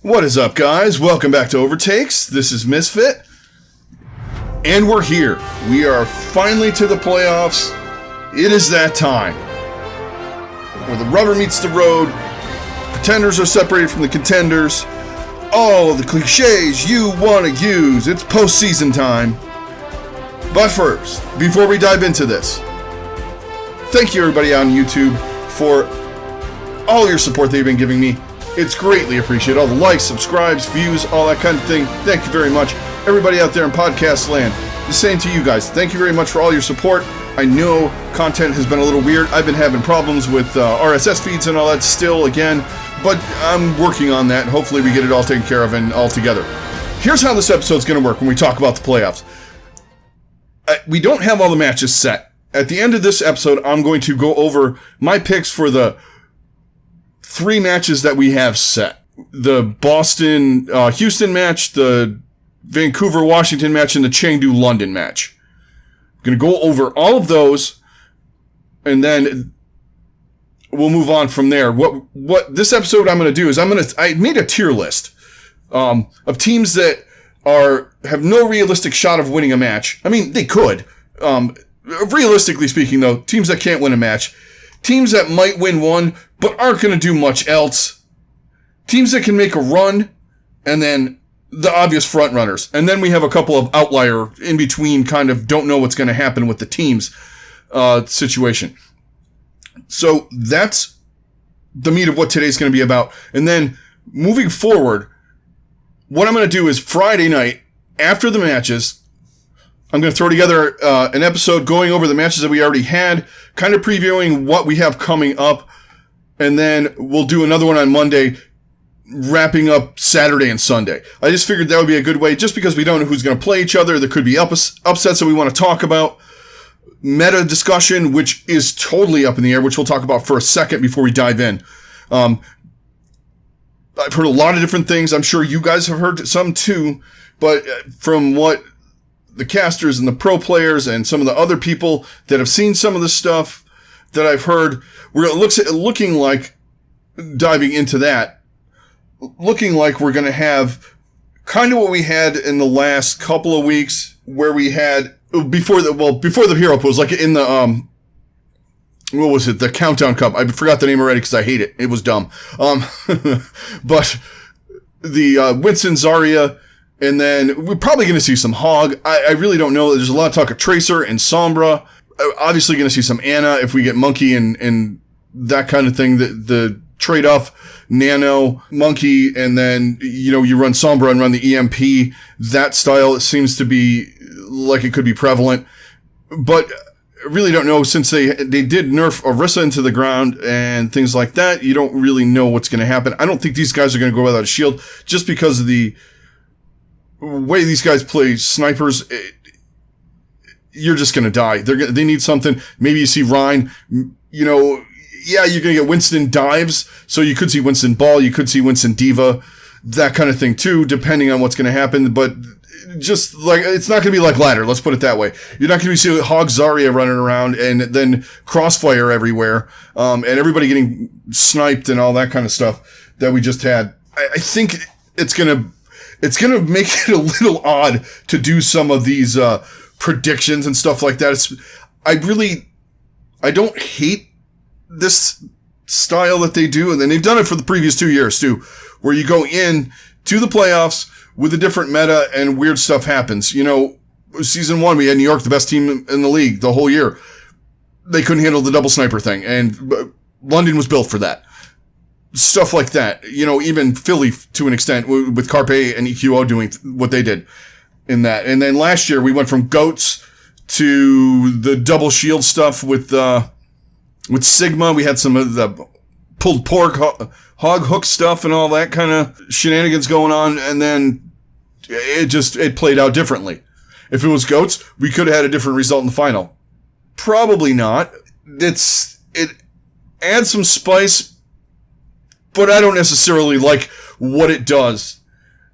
What is up, guys? Welcome back to OverTakes. This is Misfit. And we're here. We are finally to the playoffs. It is that time. Where the rubber meets the road. Pretenders are separated from the contenders. All of the cliches you want to use. It's postseason time. But first, before we dive into this, thank you everybody on YouTube for all your support that you've been giving me. It's greatly appreciated. All the likes, subscribes, views, all that kind of thing. Thank you very much. Everybody out there in podcast land, the same to you guys. Thank you very much for all your support. I know content has been a little weird. I've been having problems with RSS feeds and all that still again, but I'm working on that. Hopefully we get it all taken care of and all together. Here's how this episode's going to work when we talk about the playoffs. We don't have all the matches set. At the end of this episode, I'm going to go over my picks for the 3 matches that we have set. The Boston-Houston match, the Vancouver-Washington match, and the Chengdu-London match. I'm going to go over all of those, and then we'll move on from there. What this episode I'm going to do is I made a tier list of teams that have no realistic shot of winning a match. I mean, they could. Realistically speaking, though, teams that can't win a match. Teams that might win one, but aren't going to do much else. Teams that can make a run, and then the obvious front runners. And then we have a couple of outlier in between, kind of don't know what's going to happen with the team's situation. So that's the meat of what today's going to be about. And then moving forward, what I'm going to do is Friday night, after the matches, I'm going to throw together an episode going over the matches that we already had, kind of previewing what we have coming up, and then we'll do another one on Monday, wrapping up Saturday and Sunday. I just figured that would be a good way, just because we don't know who's going to play each other. There could be upsets that we want to talk about. Meta discussion, which is totally up in the air, which we'll talk about for a second before we dive in. I've heard a lot of different things. I'm sure you guys have heard some too, but from what the casters and the pro players and some of the other people that have seen some of the stuff that I've heard, looking like, diving into that, looking like we're going to have kind of what we had in the last couple of weeks, where we had before the Hero Pools, like in the what was it, the Countdown Cup. I forgot the name already because I hate it. It was dumb. But the Winston Zarya. And then we're probably going to see some Hog. I really don't know. There's a lot of talk of Tracer and Sombra. Obviously going to see some Ana if we get Monkey and that kind of thing. The trade-off, Nano, Monkey, and then, you run Sombra and run the EMP. That style seems to be like it could be prevalent. But I really don't know, since they did nerf Orisa into the ground and things like that. You don't really know what's going to happen. I don't think these guys are going to go without a shield just because of the way these guys play snipers. You're just going to die. They need something. Maybe you see Rhine, you're going to get Winston dives. So you could see Winston Ball. You could see Winston Diva, that kind of thing too, depending on what's going to happen. But just like, it's not going to be like Ladder. Let's put it that way. You're not going to be seeing Hog Zarya running around and then crossfire everywhere. And everybody getting sniped and all that kind of stuff that we just had. I think it's going to make it a little odd to do some of these predictions and stuff like that. I don't hate this style that they do, and then they've done it for the previous 2 years too, where you go in to the playoffs with a different meta and weird stuff happens. Season 1, we had New York, the best team in the league the whole year. They couldn't handle the double sniper thing, and London was built for that. Stuff like that, even Philly to an extent with Carpe and EQO doing what they did in that. And then last year we went from goats to the double shield stuff with Sigma. We had some of the pulled pork, hog hook stuff and all that kind of shenanigans going on. And then it played out differently. If it was goats, we could have had a different result in the final. Probably not. It adds some spice, but I don't necessarily like what it does.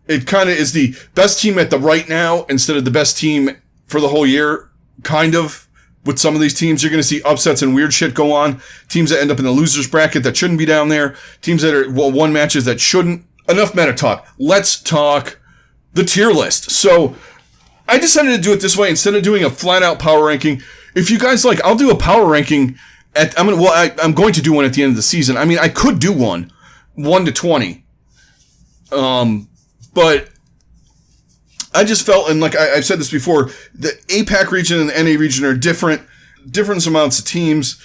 It kind of is the best team at the right now instead of the best team for the whole year, kind of. With some of these teams, you're going to see upsets and weird shit go on. Teams that end up in the losers bracket that shouldn't be down there. Teams that are won matches that shouldn't enough meta talk. Let's talk the tier list. So I decided to do it this way instead of doing a flat out power ranking. If you guys like, I'll do a power ranking I'm going to do one at the end of the season. I mean, I could do one to 20. But I just felt, and like I've said this before, the APAC region and the NA region are different amounts of teams,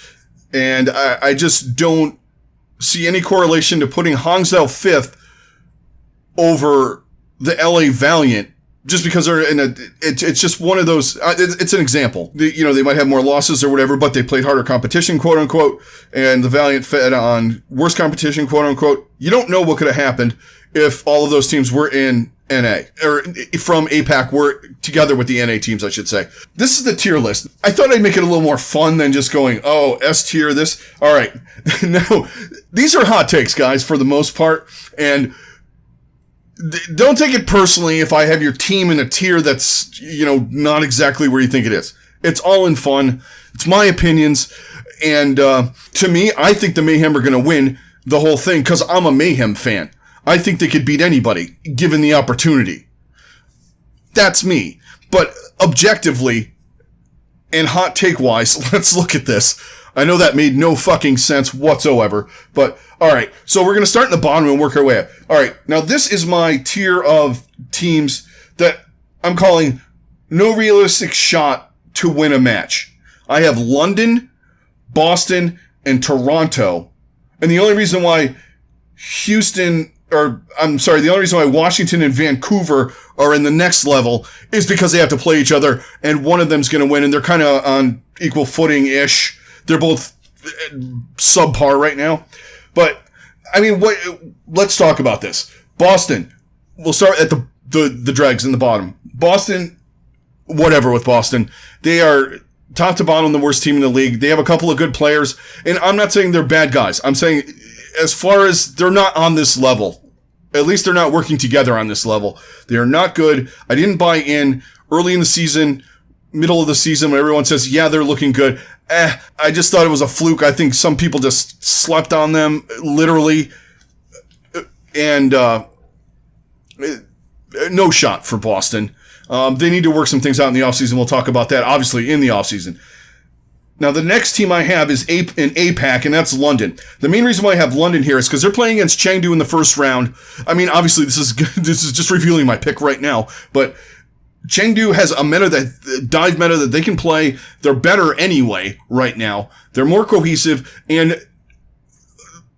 and I just don't see any correlation to putting Hangzhou 5th over the LA Valiant, just because they're it's just one of those, it's an example. They might have more losses or whatever, but they played harder competition, quote unquote, and the Valiant fed on worse competition, quote unquote. You don't know what could have happened if all of those teams were in NA, or from APAC were together with the NA teams, I should say. This is the tier list. I thought I'd make it a little more fun than just going, oh, S tier, this. All right. No, these are hot takes, guys, for the most part, and don't take it personally if I have your team in a tier that's, not exactly where you think it is. It's all in fun. It's my opinions. And to me, I think the Mayhem are going to win the whole thing because I'm a Mayhem fan. I think they could beat anybody given the opportunity. That's me. But objectively and hot take wise, let's look at this. I know that made no fucking sense whatsoever, but all right. So we're going to start in the bottom and work our way up. All right. Now this is my tier of teams that I'm calling no realistic shot to win a match. I have London, Boston, and Toronto. And the only reason why the only reason why Washington and Vancouver are in the next level is because they have to play each other and one of them's going to win, and they're kind of on equal footing-ish. They're both subpar right now. But, I mean, let's talk about this. Boston. We'll start at the dregs in the bottom. Boston, whatever with Boston. They are top to bottom the worst team in the league. They have a couple of good players. And I'm not saying they're bad guys. I'm saying as far as they're not on this level, at least they're not working together on this level. They are not good. I didn't buy in early in the season, middle of the season when everyone says, yeah, they're looking good. I just thought it was a fluke. I think some people just slept on them, literally. And no shot for Boston. They need to work some things out in the offseason. We'll talk about that, obviously, in the offseason. Now, the next team I have is in APAC, and that's London. The main reason why I have London here is because they're playing against Chengdu in the first round. I mean, obviously, this is just revealing my pick right now, but Chengdu has a dive meta that they can play. They're better anyway right now. They're more cohesive, and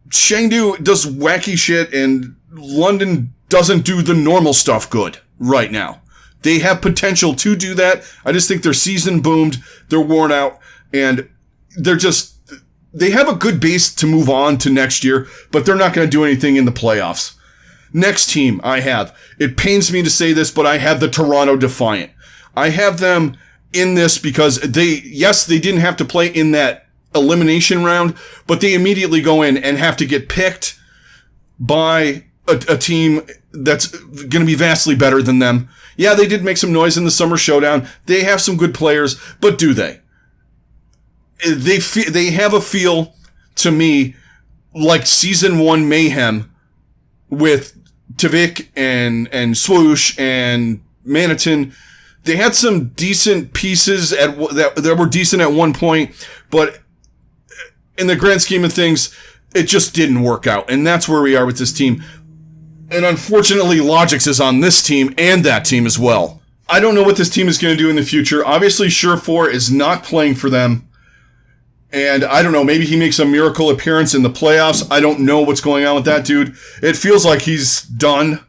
Chengdu does wacky shit, and London doesn't do the normal stuff good right now. They have potential to do that. I just think their season boomed. They're worn out, and they have a good base to move on to next year, but they're not going to do anything in the playoffs. Next team I have, it pains me to say this, but I have the Toronto Defiant. I have them in this because they didn't have to play in that elimination round, but they immediately go in and have to get picked by a team that's going to be vastly better than them. Yeah, they did make some noise in the Summer Showdown. They have some good players, but do they? They have a feel, to me, like Season 1 Mayhem with Tavik and Swoosh and Manitin. They had some decent pieces that were decent at one point, but in the grand scheme of things, it just didn't work out. And that's where we are with this team. And unfortunately, Logix is on this team and that team as well. I don't know what this team is going to do in the future. Obviously, Surefour is not playing for them. And I don't know, maybe he makes a miracle appearance in the playoffs. I don't know what's going on with that dude. It feels like he's done.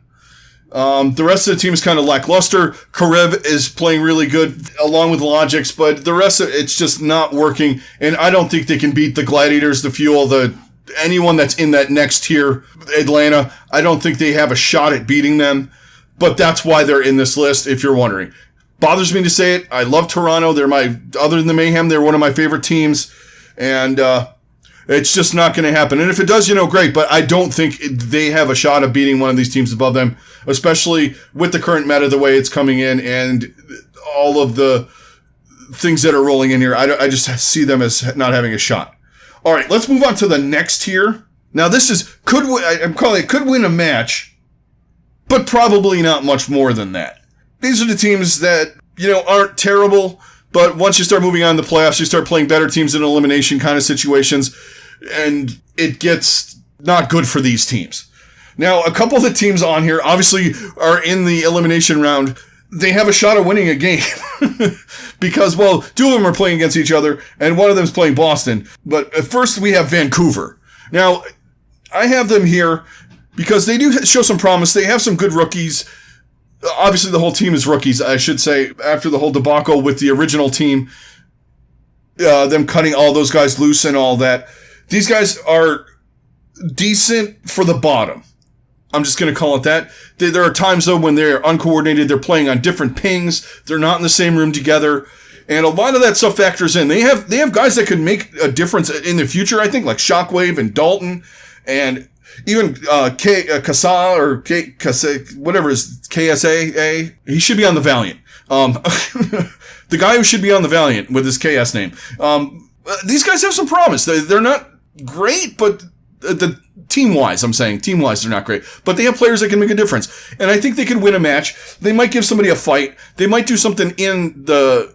The rest of the team is kind of lackluster. Karev is playing really good along with Logix, but the rest of it's just not working. And I don't think they can beat the Gladiators, the Fuel, anyone that's in that next tier, Atlanta. I don't think they have a shot at beating them, but that's why they're in this list, if you're wondering. Bothers me to say it. I love Toronto. Other than the Mayhem, they're one of my favorite teams. And it's just not going to happen. And if it does, great. But I don't think they have a shot of beating one of these teams above them, especially with the current meta, the way it's coming in, and all of the things that are rolling in here. I just see them as not having a shot. All right, let's move on to the next tier. Now, this is could win a match, but probably not much more than that. These are the teams that, aren't terrible, but once you start moving on to the playoffs, you start playing better teams in elimination kind of situations, and it gets not good for these teams. Now, a couple of the teams on here obviously are in the elimination round. They have a shot of winning a game because, well, two of them are playing against each other, and one of them is playing Boston. But first, we have Vancouver. Now, I have them here because they do show some promise. They have some good rookies. Obviously, the whole team is rookies, I should say, after the whole debacle with the original team, them cutting all those guys loose and all that. These guys are decent for the bottom. I'm just going to call it that. There are times, though, when they're uncoordinated. They're playing on different pings. They're not in the same room together. And a lot of that stuff factors in. They have guys that can make a difference in the future, I think, like Shockwave and Dalton and even Kasa or whatever is KSA. He should be on the Valiant. The guy who should be on the Valiant with his KS name. These guys have some promise. They're not great, but the team-wise, they're not great. But they have players that can make a difference. And I think they can win a match. They might give somebody a fight. They might do something in the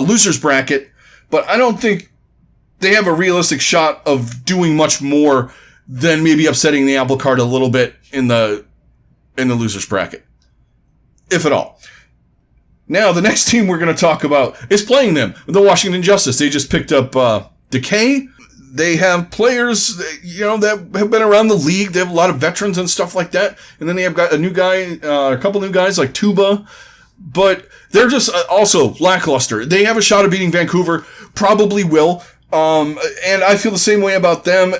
losers bracket. But I don't think they have a realistic shot of doing much more than maybe upsetting the apple cart a little bit in the losers bracket. If at all. Now, the next team we're going to talk about is playing them, the Washington Justice. They just picked up Decay. They have players, that have been around the league. They have a lot of veterans and stuff like that. And then they have got a couple new guys like Tuba. But they're just also lackluster. They have a shot of beating Vancouver. Probably will. And I feel the same way about them.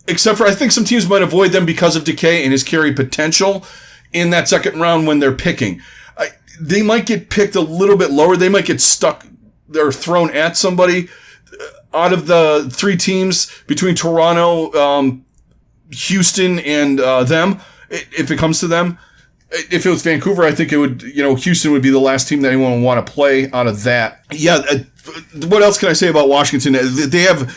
Except for I think some teams might avoid them because of Decay and his carry potential in that second round when they're picking. They might get picked a little bit lower. They might get stuck. They're thrown at somebody. Out of the three teams between Toronto, Houston, and them, if it comes to them, if it was Vancouver, I think it would, Houston would be the last team that anyone would want to play out of that. Yeah, what else can I say about Washington? They have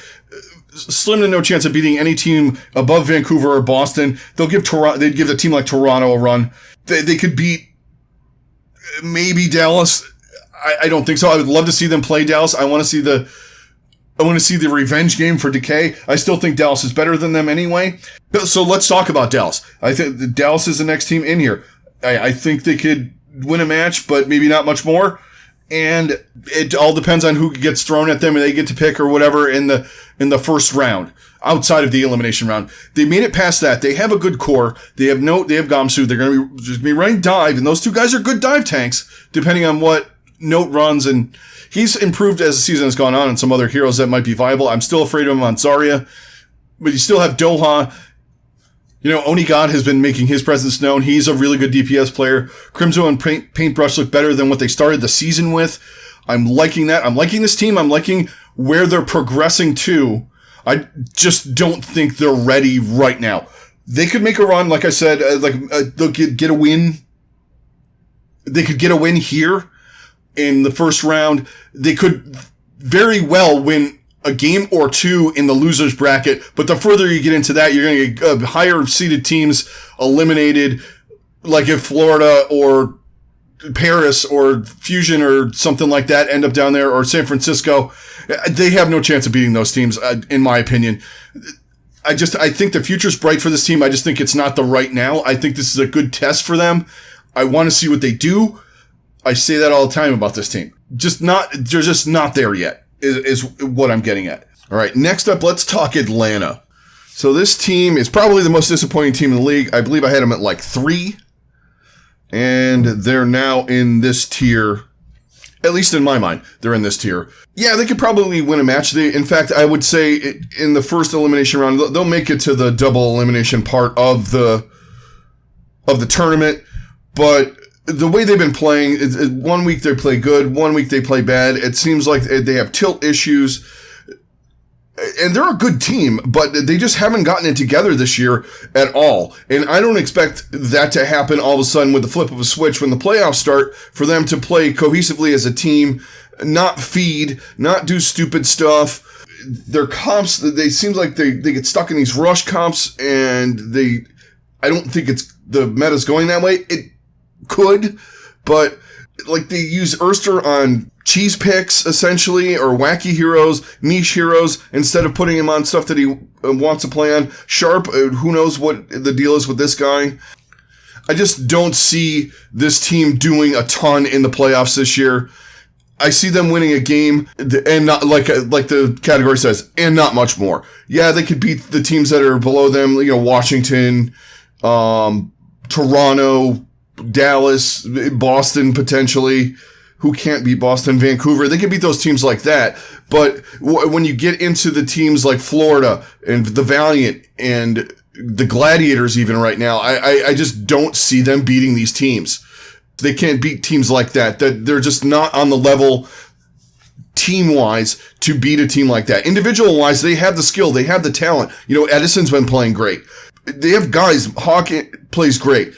slim to no chance of beating any team above Vancouver or Boston. They'd give a team like Toronto a run. They could beat maybe Dallas. I don't think so. I would love to see them play Dallas. I want to see the revenge game for Decay. I still think Dallas is better than them anyway. So let's talk about Dallas. I think Dallas is the next team in here. I think they could win a match, but maybe not much more. And it all depends on who gets thrown at them and they get to pick or whatever in the first round, outside of the elimination round. They made it past that. They have a good core. They have Gamsu. They're going to just be running dive, and those two guys are good dive tanks, depending on what Note runs, and he's improved as the season has gone on, and some other heroes that might be viable. I'm still afraid of him on Zarya, but you still have Doha. Onigod has been making his presence known. He's a really good DPS player. Crimzo and Paintbrush look better than what they started the season with. I'm liking that. I'm liking this team. I'm liking where they're progressing to. I just don't think they're ready right now. They could make a run, like I said, they'll get a win. They could get a win here in the first round. They could very well win a game or two in the losers bracket, but the further you get into that, you're going to get higher seeded teams eliminated, like if Florida or Paris or Fusion or something like that end up down there, or San Francisco. They have no chance of beating those teams, in my opinion. I think the future's bright for this team. I just think it's not the right now. I think this is a good test for them. I want to see what they do. I say that all the time about this team. They're just not there yet, is what I'm getting at. All right, next up, let's talk Atlanta. So this team is probably the most disappointing team in the league. I believe I had them at like 3. And they're now in this tier. At least in my mind, they're in this tier. Yeah, they could probably win a match. In fact, I would say in the first elimination round, they'll make it to the double elimination part of the tournament. But the way they've been playing, 1 week they play good, 1 week they play bad. It seems like they have tilt issues. And they're a good team, but they just haven't gotten it together this year at all. And I don't expect that to happen all of a sudden with the flip of a switch when the playoffs start, for them to play cohesively as a team, not feed, not do stupid stuff. Their comps, they seem like they get stuck in these rush comps, and I don't think it's the meta's going that way. It could, but like they use Erster on cheese picks, essentially, or wacky heroes, niche heroes, instead of putting him on stuff that he wants to play on. Sharp, who knows what the deal is with this guy. I just don't see this team doing a ton in the playoffs this year. I see them winning a game, and not like the category says, and not much more. Yeah, they could beat the teams that are below them, Washington, Toronto, Dallas, Boston, potentially. Who can't beat Boston? Vancouver. They can beat those teams like that. But when you get into the teams like Florida and the Valiant and the Gladiators even right now, I just don't see them beating these teams. They can't beat teams like that. They're just not on the level team-wise to beat a team like that. Individual-wise, they have the skill. They have the talent. Edison's been playing great. They have guys. Hawk plays great.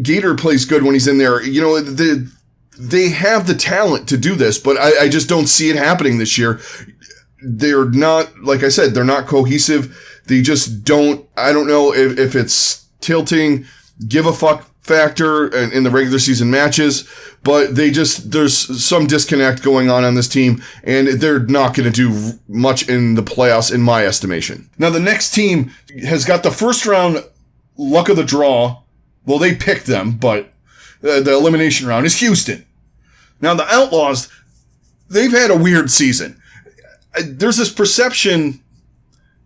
Gator plays good when he's in there. They have the talent to do this, but I just don't see it happening this year. They're not, like I said, they're not cohesive. They just don't, I don't know if it's tilting, give a fuck factor in the regular season matches, but there's some disconnect going on this team, and they're not going to do much in the playoffs, in my estimation. Now, the next team has got the first round luck of the draw. Well, they picked them, but the elimination round is Houston. Now, the Outlaws, they've had a weird season. There's this perception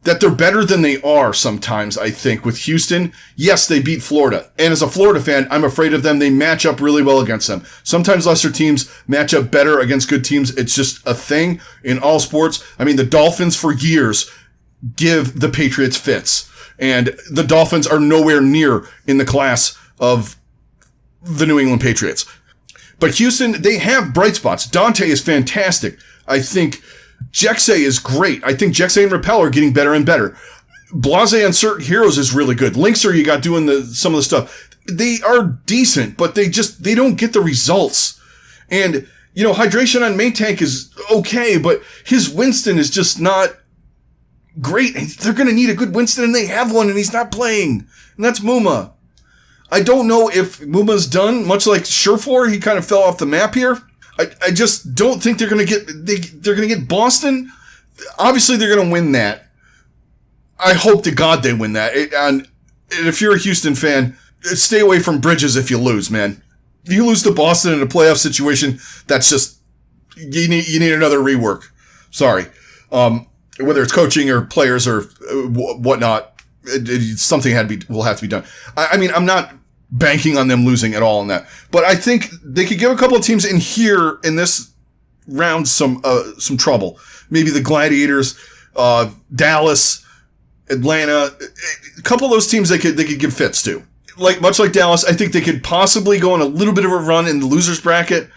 that they're better than they are sometimes, I think, with Houston. Yes, they beat Florida. And as a Florida fan, I'm afraid of them. They match up really well against them. Sometimes lesser teams match up better against good teams. It's just a thing in all sports. I mean, the Dolphins for years give the Patriots fits. And the Dolphins are nowhere near in the class of the New England Patriots. But Houston, they have bright spots. Dante is fantastic. I think Jexay is great. I think Jexay and Repel are getting better and better. Blase on certain heroes is really good. Linkser, you got doing some of the stuff. They are decent, but they don't get the results. And, Hydration on main tank is okay, but his Winston is just not great. They're going to need a good Winston, and they have one, and he's not playing. And that's Muma. I don't know if Muma's done, much like Surefour, he kind of fell off the map here. I just don't think they're going to get Boston. Obviously, they're going to win that. I hope to God they win that. And if you're a Houston fan, stay away from bridges if you lose, man. If you lose to Boston in a playoff situation, that's just, you need another rework. Sorry. Whether it's coaching or players or whatnot, something will have to be done. I mean, I'm not banking on them losing at all in that, but I think they could give a couple of teams in here in this round some trouble. Maybe the Gladiators, Dallas, Atlanta, a couple of those teams they could give fits to. Much like Dallas, I think they could possibly go on a little bit of a run in the losers bracket,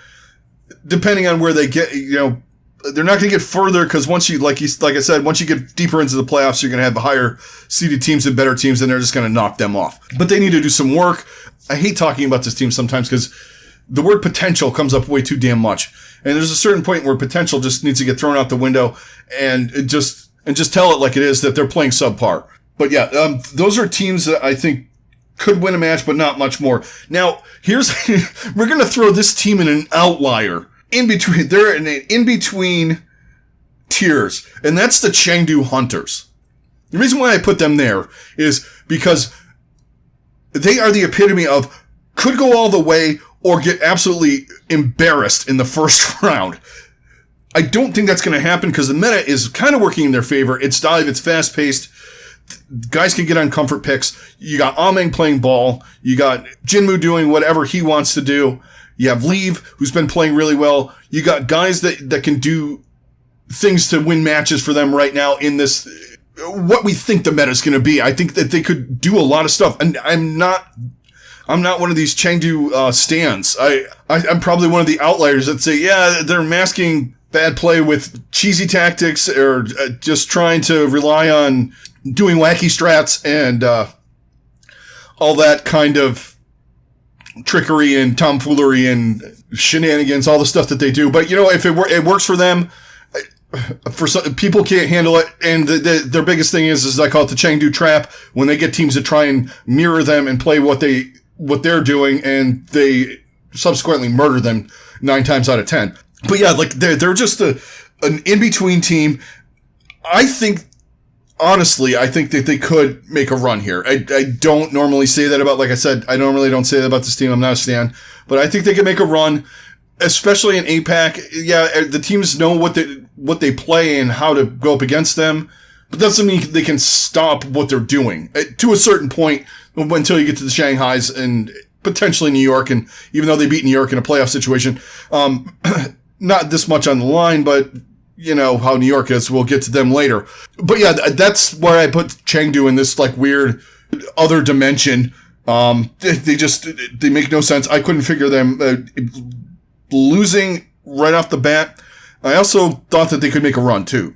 depending on where they get. They're not going to get further because once you, like I said, once you get deeper into the playoffs, you're going to have the higher seeded teams and better teams, and they're just going to knock them off. But they need to do some work. I hate talking about this team sometimes because the word potential comes up way too damn much. And there's a certain point where potential just needs to get thrown out the window and just tell it like it is that they're playing subpar. But yeah, those are teams that I think could win a match, but not much more. Now, we're going to throw this team in an outlier. They're in an in-between tiers, and that's the Chengdu Hunters. The reason why I put them there is because they are the epitome of could go all the way or get absolutely embarrassed in the first round. I don't think that's going to happen because the meta is kind of working in their favor. It's dive, it's fast-paced. Guys can get on comfort picks. You got Ameng playing ball. You got Jinmu doing whatever he wants to do. You have Leave, who's been playing really well. You got guys that can do things to win matches for them right now in this, what we think the meta is going to be. I think that they could do a lot of stuff. And I'm not one of these Chengdu stands. I'm probably one of the outliers that say, yeah, they're masking bad play with cheesy tactics or just trying to rely on doing wacky strats and all that kind of trickery and tomfoolery and shenanigans, all the stuff that they do. But, if it works for them, for some, people can't handle it, and their biggest thing is I call it the Chengdu trap, when they get teams to try and mirror them and play what they're doing, and they subsequently murder them 9 times out of 10. But yeah, like they're just an in-between team. Honestly, I think that they could make a run here. I don't normally say that about, like I said, I normally don't say that about this team. I'm not a stan. But I think they can make a run, especially in APAC. Yeah, the teams know what they play and how to go up against them. But that doesn't mean they can stop what they're doing. To a certain point, until you get to the Shanghais and potentially New York. And even though they beat New York in a playoff situation, not this much on the line, but you know how New York is. We'll get to them later. But yeah, that's where I put Chengdu in this like weird other dimension. They make no sense. I couldn't figure them losing right off the bat. I also thought that they could make a run too,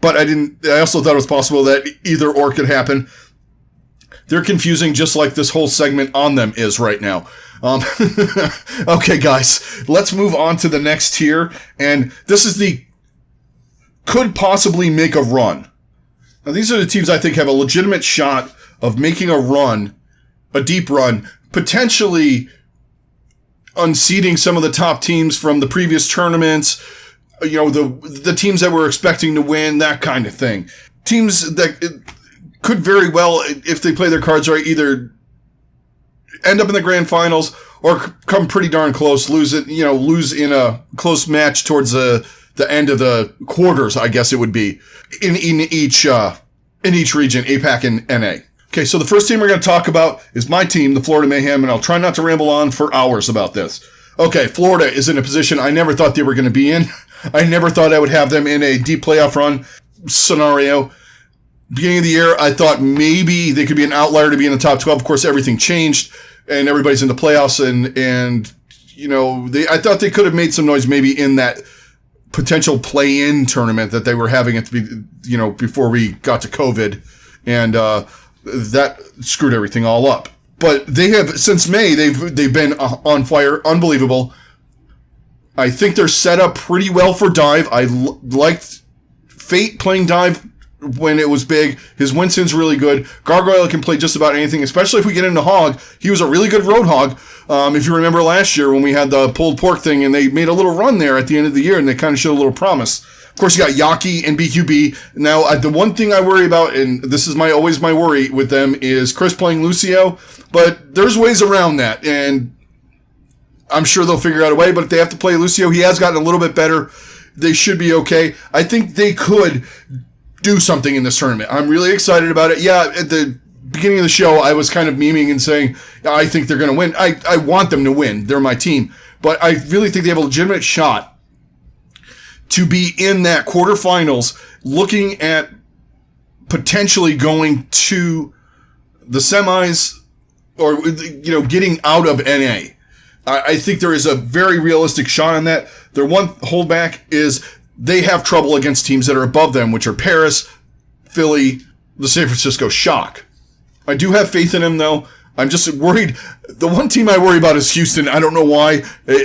but I also thought it was possible that either or could happen. They're confusing, just like this whole segment on them is right now. Okay, guys, let's move on to the next tier, and this is the could possibly make a run. Now, these are the teams I think have a legitimate shot of making a run, a deep run, potentially unseating some of the top teams from the previous tournaments, you know, the teams that we're expecting to win, that kind of thing. Teams that could very well, if they play their cards right, either end up in the grand finals or come pretty darn close, lose in a close match towards the end of the quarters, I guess it would be, in each region, APAC and NA. Okay, so the first team we're going to talk about is my team, the Florida Mayhem, and I'll try not to ramble on for hours about this. Okay, Florida is in a position I never thought they were going to be in. I never thought I would have them in a deep playoff run scenario. Beginning of the year, I thought maybe they could be an outlier to be in the top 12. Of course, everything changed, and everybody's in the playoffs, and you know, I thought they could have made some noise maybe in that potential play-in tournament that they were having at the, you know, before we got to COVID, and that screwed everything all up. But they have, since May, they've been on fire, unbelievable. I think they're set up pretty well for dive. I liked Fate playing dive when it was big. His Winston's really good. Gargoyle can play just about anything, especially if we get into Hog. He was a really good road Hog. If you remember last year when we had the pulled pork thing and they made a little run there at the end of the year and they kind of showed a little promise. Of course, you got Yaki and BQB. Now, the one thing I worry about, and this is always my worry with them, is Chris playing Lucio. But there's ways around that, and I'm sure they'll figure out a way. But if they have to play Lucio, he has gotten a little bit better. They should be okay. I think they could do something in this tournament. I'm really excited about it. Yeah, at the beginning of the show, I was kind of memeing and saying, I think they're going to win. I want them to win. They're my team. But I really think they have a legitimate shot to be in that quarterfinals, looking at potentially going to the semis or, you know, getting out of NA. I think there is a very realistic shot on that. Their one holdback is they have trouble against teams that are above them, which are Paris, Philly, the San Francisco Shock. I do have faith in them, though. I'm just worried. The one team I worry about is Houston. I don't know why.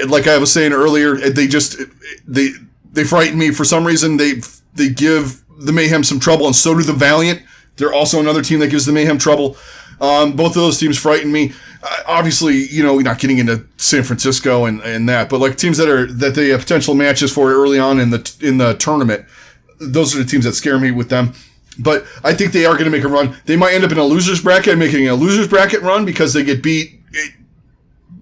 Like I was saying earlier, they frighten me for some reason. They give the Mayhem some trouble, and so do the Valiant. They're also another team that gives the Mayhem trouble. Both of those teams frighten me. Obviously, you know, not getting into San Francisco and that, but like teams that they have potential matches for early on in the tournament. Those are the teams that scare me with them. But I think they are going to make a run. They might end up in a loser's bracket, making a loser's bracket run because they get beat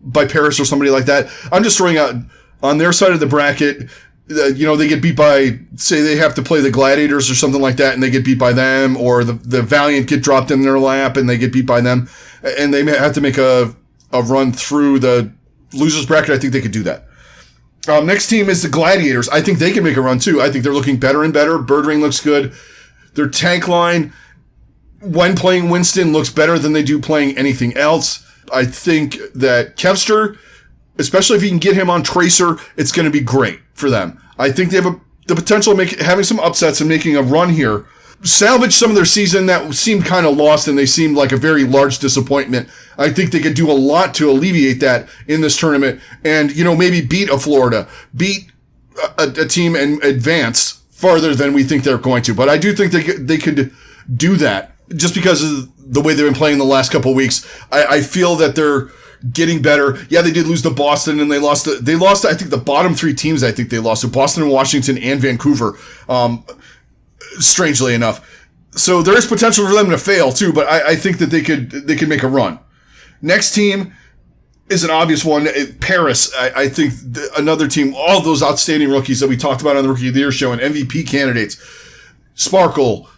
by Paris or somebody like that. I'm just throwing out on their side of the bracket. You know, they get beat by, say they have to play the Gladiators or something like that, and they get beat by them, or the Valiant get dropped in their lap and they get beat by them, and they may have to make a run through the losers bracket. I think they could do that. Next team is the Gladiators. I think they can make a run too. I think they're looking better and better. Birdring looks good. Their tank line, when playing Winston, looks better than they do playing anything else. I think that Kevster, especially if you can get him on Tracer, it's going to be great for them. I think they have the potential of having some upsets and making a run here. Salvage some of their season that seemed kind of lost and they seemed like a very large disappointment. I think they could do a lot to alleviate that in this tournament and, you know, maybe beat a Florida, beat a team and advance farther than we think they're going to. But I do think they could do that just because of the way they've been playing the last couple of weeks. I feel that they're getting better. Yeah, they did lose to Boston, and they lost, I think, the bottom 3 teams. I think they lost to Boston and Washington and Vancouver, strangely enough. So there is potential for them to fail too, but I think that they could make a run. Next team is an obvious one. Paris, I think another team, all those outstanding rookies that we talked about on the Rookie of the Year show and MVP candidates. Sparkle,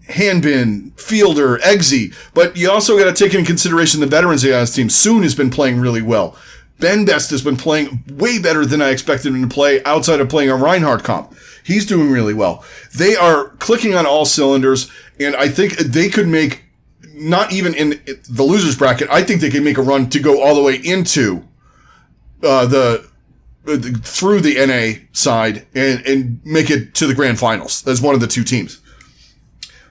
Hanbin, Fielder, Eggsy. But you also got to take into consideration the veterans on this team. Soon has been playing really well. Ben Best has been playing way better than I expected him to play outside of playing a Reinhardt comp. He's doing really well. They are clicking on all cylinders, and I think they could make, not even in the losers bracket, I think they could make a run to go all the way into through the NA side and make it to the grand finals as one of the 2 teams.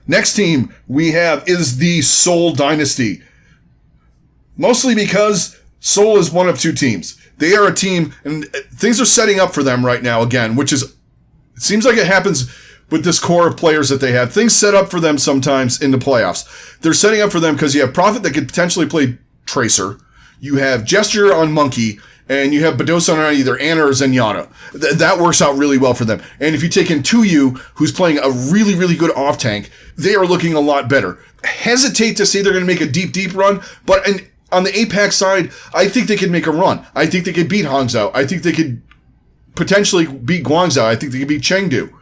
Next team we have is the Seoul Dynasty. Mostly because Seoul is one of 2 teams. They are a team, and things are setting up for them right now again, which is, it seems like it happens with this core of players that they have. Things set up for them sometimes in the playoffs. They're setting up for them because you have Prophet that could potentially play Tracer. You have Gesture on Monkey, and you have Badosa on either Ana or Zenyatta. That works out really well for them. And if you take in Tuyu, who's playing a really, really good off-tank, they are looking a lot better. Hesitate to say they're going to make a deep, deep run, but on the APAC side, I think they could make a run. I think they could beat Hangzhou. I think they could potentially beat Guangzhou. I think they could beat Chengdu.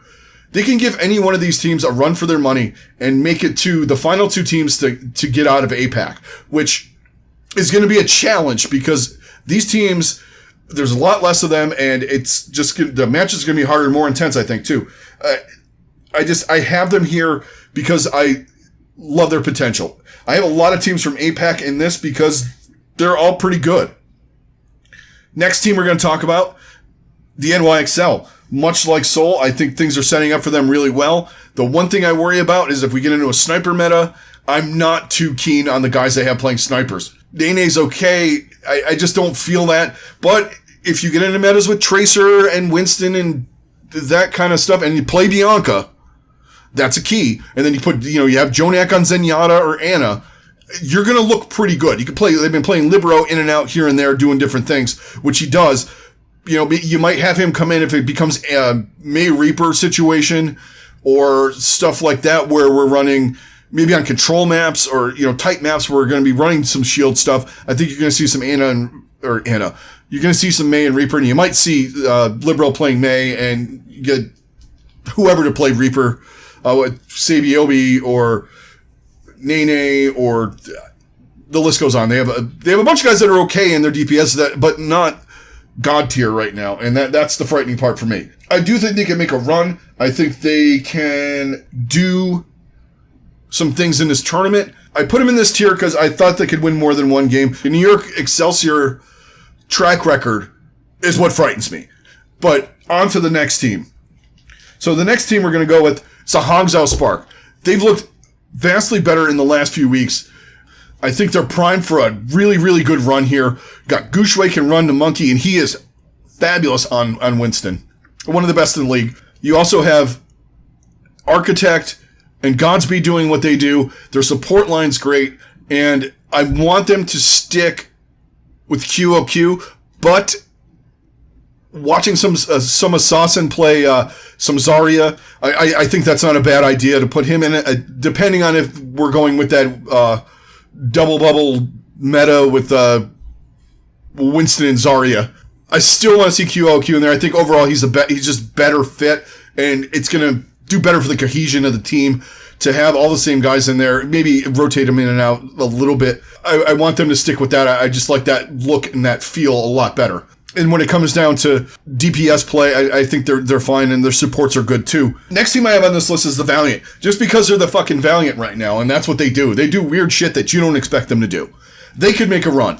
They can give any one of these teams a run for their money and make it to the final 2 teams to get out of APAC, which is going to be a challenge because these teams, there's a lot less of them, and it's just the match is going to be harder and more intense, I think, too. I have them here because I love their potential. I have a lot of teams from APAC in this because they're all pretty good. Next team we're going to talk about, the NYXL. Much like Seoul, I think things are setting up for them really well. The one thing I worry about is if we get into a sniper meta, I'm not too keen on the guys they have playing snipers. Nene's okay. I just don't feel that. But if you get into metas with Tracer and Winston and that kind of stuff, and you play Bianca, that's a key. And then you have Jonak on Zenyatta or Ana, you're going to look pretty good. You can play, they've been playing Libero in and out here and there doing different things, which he does. You might have him come in if it becomes a May Reaper situation or stuff like that where we're running maybe on control maps or, tight maps where we're going to be running some shield stuff. I think you're going to see some Ana. You're going to see some May and Reaper, and you might see Libero playing May and you get whoever to play Reaper, Sabiobi or Nene or the list goes on. They have a bunch of guys that are okay in their DPS, but not God tier right now, and that's the frightening part for me. I do think they can make a run. I think they can do some things in this tournament. I put them in this tier because I thought they could win more than one game. The New York Excelsior track record is what frightens me. But on to the next team. So the next team we're going to go with is the Hangzhou Spark. They've looked vastly better in the last few weeks. I think they're primed for a really, really good run here. Got Gushway can run the Monkey, and he is fabulous on Winston. One of the best in the league. You also have Architect and Godspeed doing what they do. Their support line's great, and I want them to stick with QOQ, but watching some Assassin play some Zarya, I think that's not a bad idea to put him in it, depending on if we're going with that double bubble meta with Winston and Zarya. I still want to see QOQ in there. I think overall he's just better fit, and it's going to do better for the cohesion of the team to have all the same guys in there. Maybe rotate them in and out a little bit. I want them to stick with that. I just like that look and that feel a lot better. And when it comes down to DPS play, I think they're fine, and their supports are good too. Next team I have on this list is the Valiant. Just because they're the fucking Valiant right now, and that's what they do. They do weird shit that you don't expect them to do. They could make a run.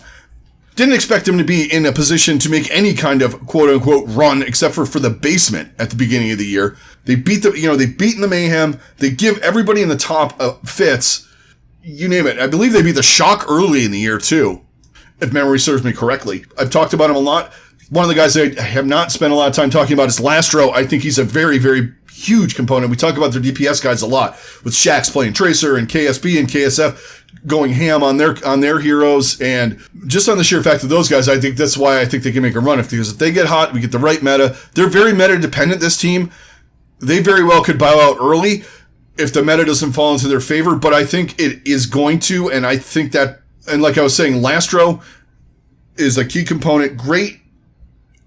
Didn't expect them to be in a position to make any kind of quote-unquote run, except for the basement at the beginning of the year. They beat they've beaten the Mayhem. They give everybody in the top fits. You name it. I believe they beat the Shock early in the year too, if memory serves me correctly. I've talked about them a lot. One of the guys I have not spent a lot of time talking about is Lastro. I think he's a very, very huge component. We talk about their DPS guys a lot, with Shaxx playing Tracer and KSB and KSF going ham on their heroes, and just on the sheer fact of those guys, I think that's why I think they can make a run. Because if they get hot, we get the right meta. They're very meta dependent, this team. They very well could bow out early if the meta doesn't fall into their favor, but I think it is going to, and I think that, and like I was saying, Lastro is a key component. Great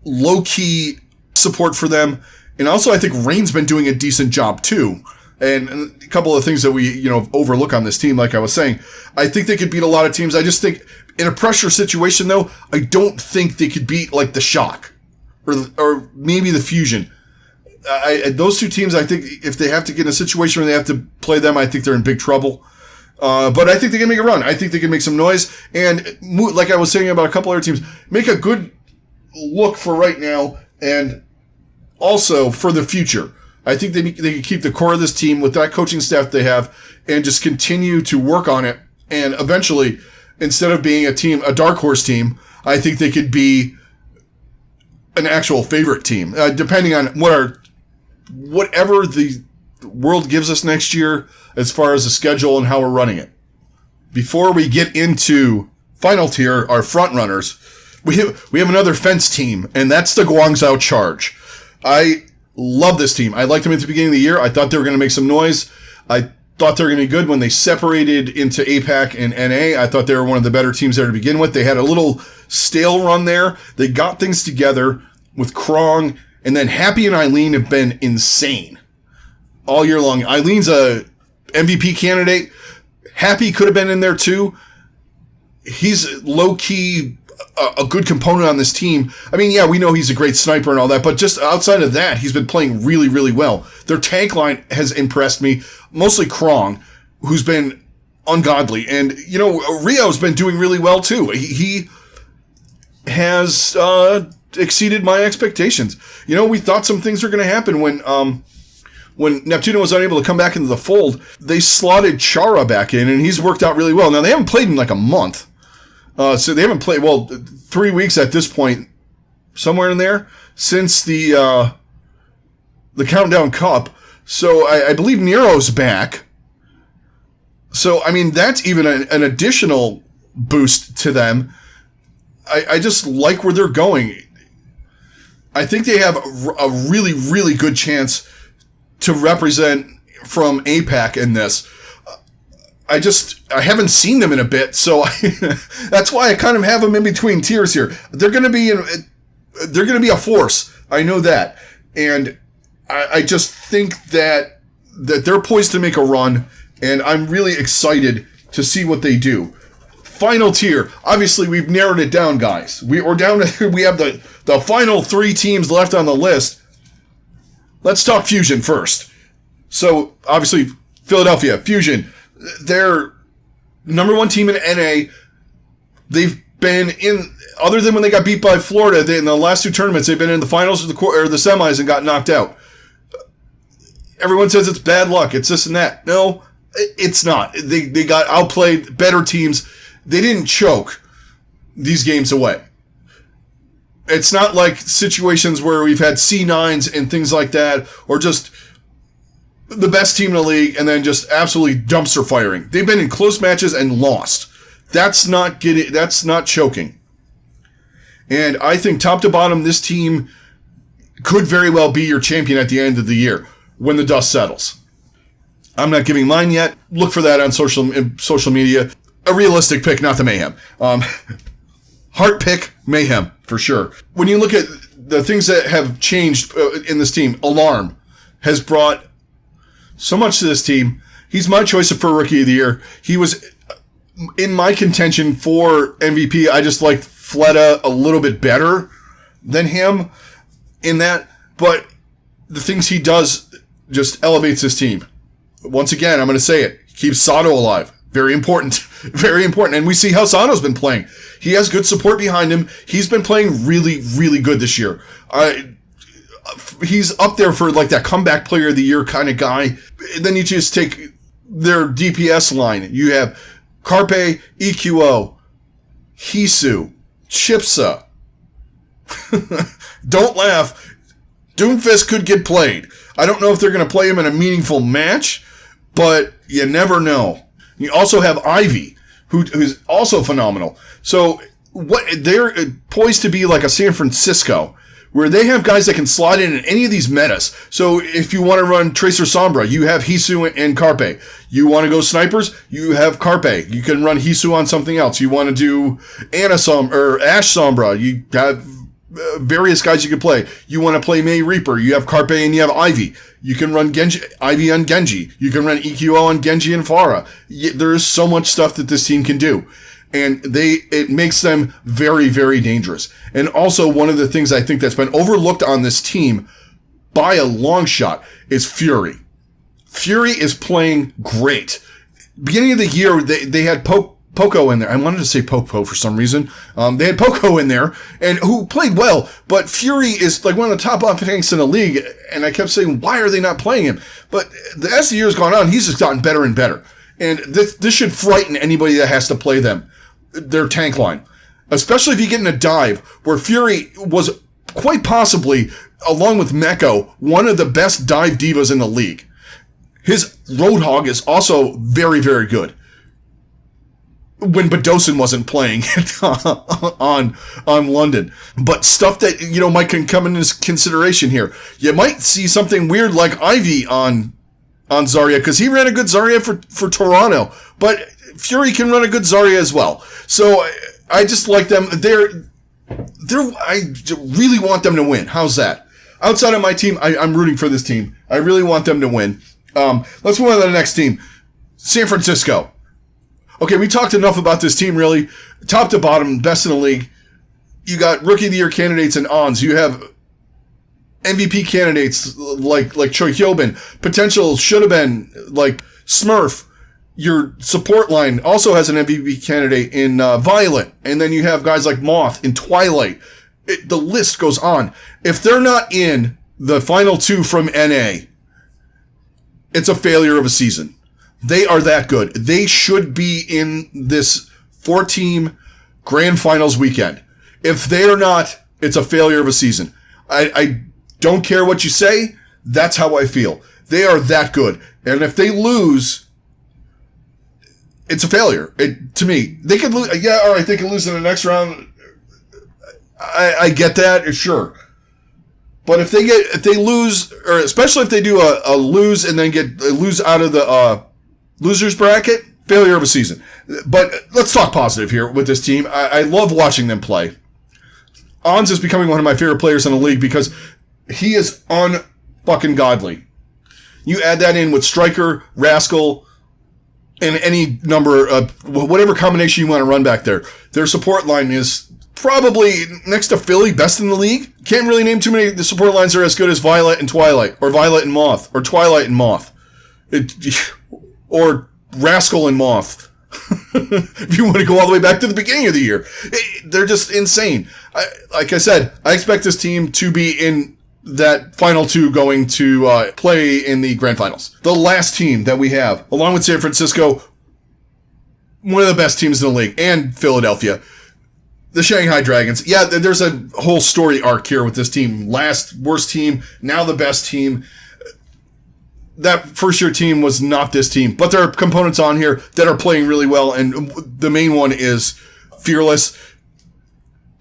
low-key support for them. And also, I think Rain's been doing a decent job, too. And a couple of things that we, overlook on this team, like I was saying, I think they could beat a lot of teams. I just think in a pressure situation, though, I don't think they could beat, like, the Shock or maybe the Fusion. Those two teams, I think if they have to get in a situation where they have to play them, I think they're in big trouble. But I think they can make a run. I think they can make some noise. And like I was saying about a couple other teams, make a good look for right now and also for the future. I think they can keep the core of this team with that coaching staff they have and just continue to work on it. And eventually, instead of being a dark horse team, I think they could be an actual favorite team, depending on whatever the world gives us next year as far as the schedule and how we're running it. Before we get into final tier, our front runners, we have another fence team, and that's the Guangzhou Charge. I love this team. I liked them at the beginning of the year. I thought they were going to make some noise. I thought they were going to be good when they separated into APAC and NA. I thought they were one of the better teams there to begin with. They had a little stale run there. They got things together with Krong, and then Happy and Eileen have been insane all year long. Eileen's a MVP candidate. Happy could have been in there too. He's low-key a good component on this team. I mean, yeah, we know he's a great sniper and all that, but just outside of that, he's been playing really, really well. Their tank line has impressed me, mostly Krong, who's been ungodly. And, Rio's been doing really well too. He has exceeded my expectations. We thought some things were going to happen when Neptuno was unable to come back into the fold. They slotted Chara back in, and he's worked out really well. Now, they haven't played in like a month. So they haven't played, 3 weeks at this point, somewhere in there, since the Countdown Cup. So I believe Nero's back. So, I mean, that's even an additional boost to them. I just like where they're going. I think they have a really, really good chance to represent from APAC in this. I haven't seen them in a bit, so that's why I kind of have them in between tiers here. They're going to be a force. I know that, and I just think that they're poised to make a run, and I'm really excited to see what they do. Final tier. Obviously, we've narrowed it down, guys. We're down to we have the final 3 teams left on the list. Let's talk Fusion first. So obviously, Philadelphia Fusion. They're number 1 team in NA. They've been in, other than when they got beat by Florida, in the last 2 tournaments, they've been in the finals or the semis and got knocked out. Everyone says it's bad luck. It's this and that. No, it's not. They got outplayed, better teams. They didn't choke these games away. It's not like situations where we've had C9s and things like that, or just the best team in the league and then just absolutely dumpster firing. They've been in close matches and lost. That's not choking. And I think top to bottom, this team could very well be your champion at the end of the year when the dust settles. I'm not giving mine yet. Look for that on social media. A realistic pick, not the Mayhem. Heart pick, Mayhem, for sure. When you look at the things that have changed in this team, Alarm has brought so much to this team. He's my choice for Rookie of the Year. He was in my contention for MVP. I just like Fleta a little bit better than him in that. But the things he does just elevates his team. Once again, I'm going to say it. Keeps Sato alive. Very important. Very important. And we see how Sato's been playing. He has good support behind him. He's been playing really, really good this year. He's up there for like that comeback player of the year kind of guy. And then you just take their DPS line. You have Carpe, EQO, Hisu, Chipsa. Don't laugh. Doomfist could get played. I don't know if they're going to play him in a meaningful match, but you never know. You also have Ivy, who's also phenomenal. So they're poised to be like a San Francisco, where they have guys that can slot in any of these metas. So if you want to run Tracer Sombra, you have Hisu and Carpe. You want to go snipers, you have Carpe. You can run Hisu on something else. You want to do Ash Sombra, you have various guys you can play. You want to play May Reaper, you have Carpe and you have Ivy. You can run Ivy on Genji. You can run EQO on Genji and Pharah. There is so much stuff that this team can do. And it makes them very, very dangerous. And also, one of the things I think that's been overlooked on this team by a long shot is Fury. Fury is playing great. Beginning of the year, they had Poco in there. I wanted to say Poco for some reason. They had Poco in there, and who played well. But Fury is like one of the top offense in the league, and I kept saying, why are they not playing him? But as the year's gone on, he's just gotten better and better. And this should frighten anybody that has to play them. Their tank line, especially if you get in a dive where Fury was quite possibly, along with Meko, one of the best dive divas in the league. His Roadhog is also very, very good. When Badosin wasn't playing on London, but stuff that might come into consideration here. You might see something weird like Ivy on Zarya, because he ran a good Zarya for Toronto, but Fury can run a good Zarya as well. So I just like them. I really want them to win. How's that? Outside of my team, I'm rooting for this team. I really want them to win. Let's move on to the next team. San Francisco. Okay, we talked enough about this team, really. Top to bottom, best in the league. You got Rookie of the Year candidates and ons. You have MVP candidates like Choi Hyobin. Potential should have been like Smurf. Your support line also has an MVP candidate in Violet. And then you have guys like Moth in Twilight. The list goes on. If they're not in the final two from NA, it's a failure of a season. They are that good. They should be in this 4-team grand finals weekend. If they are not, it's a failure of a season. I don't care what you say. That's how I feel. They are that good. And if they lose, it's a failure. To me, they could lose. Yeah, all right, they can lose in the next round. I get that, sure. But if they lose, or especially if they do a lose and then lose out of the losers bracket, failure of a season. But let's talk positive here with this team. I love watching them play. Ons is becoming one of my favorite players in the league because he is unfucking godly. You add that in with Striker, Rascal, and any number of whatever combination you want to run back there. Their support line is probably next to Philly, best in the league. Can't really name too many. The support lines are as good as Violet and Twilight, or Violet and Moth, or Twilight and Moth, or Rascal and Moth. If you want to go all the way back to the beginning of the year, they're just insane. Like I said, I expect this team to be in that final two going to play in the grand finals. The last team that we have, along with San Francisco, one of the best teams in the league, and Philadelphia, the Shanghai Dragons. Yeah, there's a whole story arc here with this team. Last worst team, now the best team. That first-year team was not this team, but there are components on here that are playing really well, and the main one is Fearless.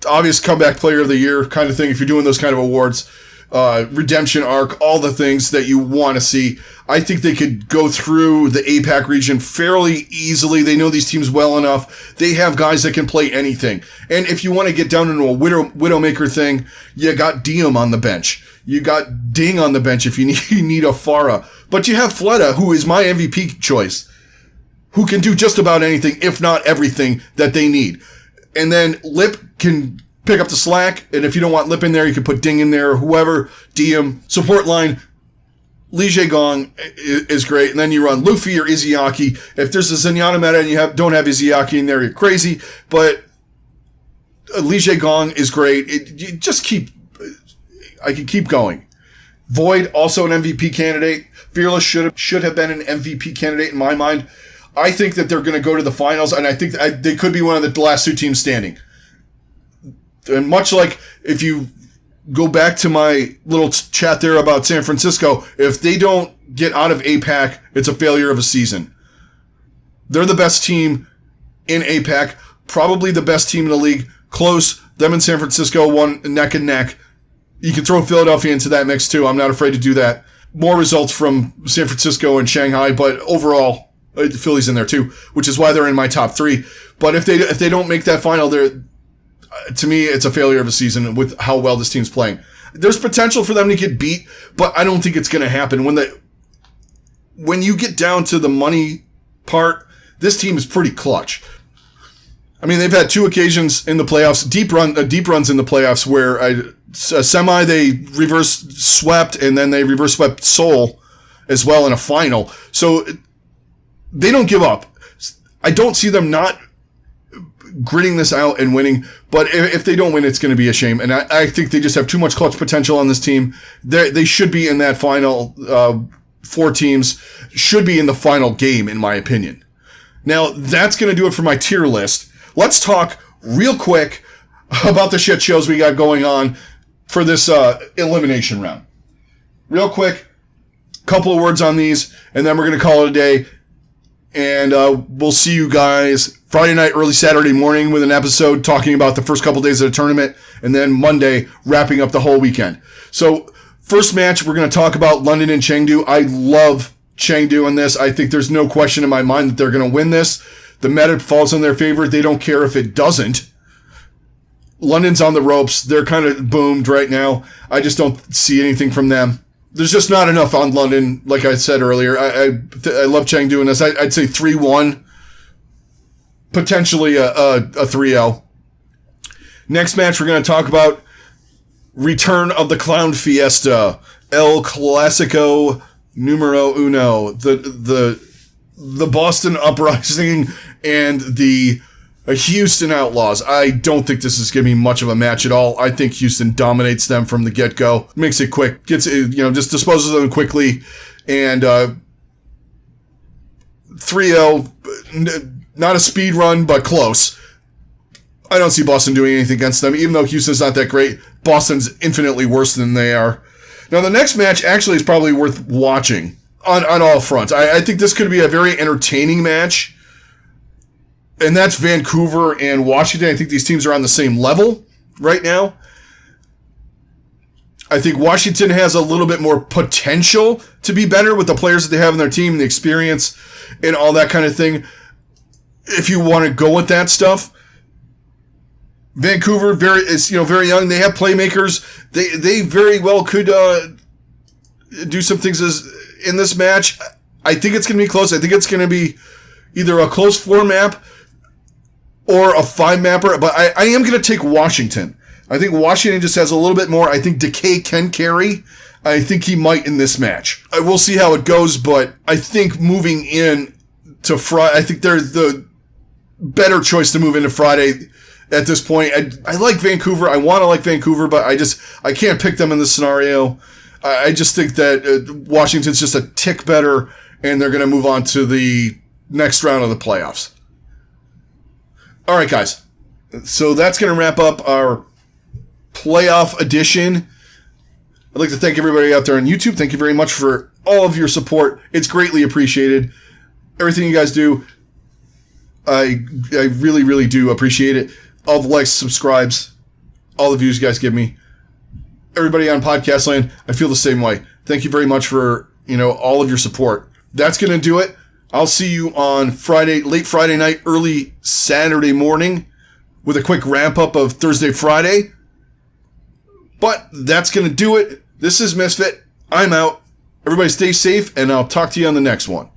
Obvious comeback player of the year kind of thing if you're doing those kind of awards. Redemption arc, all the things that you want to see. I think they could go through the APAC region fairly easily. They know these teams well enough. They have guys that can play anything. And if you want to get down into a Widowmaker thing, you got Diem on the bench. You got Ding on the bench if you need a Pharah. But you have Fleta, who is my MVP choice, who can do just about anything, if not everything, that they need. And then Lip can pick up the slack, and if you don't want Lip in there, you can put Ding in there, or whoever. Diem. Support line, Li Gong is great, and then you run Luffy or Izayaki. If there's a Zenyatta meta and you don't have Izayaki in there, you're crazy, but Li Gong is great. I can keep going. Void, also an MVP candidate. Fearless should have been an MVP candidate in my mind. I think that they're going to go to the finals, and I think they could be one of the last two teams standing. And much like if you go back to my little chat there about San Francisco. If they don't get out of APAC, it's a failure of a season. They're the best team in APAC, probably the best team in the league. Close. Them and San Francisco won neck and neck. You can throw Philadelphia into that mix too. I'm not afraid to do that. More results from San Francisco and Shanghai, but overall, Philly's in there too, which is why they're in my top 3. But if they don't make that final, to me, it's a failure of a season with how well this team's playing. There's potential for them to get beat, but I don't think it's going to happen. When you get down to the money part, this team is pretty clutch. I mean, they've had 2 occasions in the playoffs, deep runs in the playoffs where a semi they reverse swept, and then they reverse swept Seoul as well in a final. So they don't give up. I don't see them not gritting this out and winning, but if they don't win, it's going to be a shame. And I think they just have too much clutch potential on this team. They should be in that final 4 teams, should be in the final game, in my opinion. Now, that's going to do it for my tier list. Let's talk real quick about the shit shows we got going on for this elimination round. Real quick, couple of words on these, and then we're going to call it a day. And we'll see you guys Friday night, early Saturday morning with an episode talking about the first couple days of the tournament, and then Monday wrapping up the whole weekend. So first match, we're going to talk about London and Chengdu. I love Chengdu in this. I think there's no question in my mind that they're going to win this. The meta falls in their favor. They don't care if it doesn't. London's on the ropes. They're kind of boomed right now. I just don't see anything from them. There's just not enough on London, like I said earlier. I love Chengdu in this. I'd say 3-1, potentially a 3-0. Next match, we're going to talk about Return of the Clown Fiesta, El Clasico Numero Uno, the Boston Uprising and the Houston Outlaws. I don't think this is going to be much of a match at all. I think Houston dominates them from the get-go, makes it quick, gets just disposes of them quickly, and 3-0, not a speed run, but close. I don't see Boston doing anything against them, even though Houston's not that great. Boston's infinitely worse than they are. Now, the next match actually is probably worth watching on all fronts. I think this could be a very entertaining match. And that's Vancouver and Washington. I think these teams are on the same level right now. I think Washington has a little bit more potential to be better with the players that they have in their team, the experience, and all that kind of thing. If you want to go with that stuff, Vancouver is very young. They have playmakers. They very well could do some things in this match. I think it's going to be close. I think it's going to be either a close 4-map or a 5-mapper, but I am going to take Washington. I think Washington just has a little bit more. I think Decay can carry. I think he might in this match. I will see how it goes, but I think moving in to Friday, I think they're the better choice to move into Friday at this point. I like Vancouver. I want to like Vancouver, but I can't pick them in this scenario. I just think that Washington's just a tick better, and they're going to move on to the next round of the playoffs. All right, guys. So that's going to wrap up our playoff edition. I'd like to thank everybody out there on YouTube. Thank you very much for all of your support. It's greatly appreciated. Everything you guys do, I really, really do appreciate it. All the likes, subscribes, all the views you guys give me. Everybody on Podcast Land, I feel the same way. Thank you very much for, all of your support. That's going to do it. I'll see you on Friday, late Friday night, early Saturday morning with a quick ramp up of Thursday, Friday. But that's going to do it. This is Misfit. I'm out. Everybody stay safe, and I'll talk to you on the next one.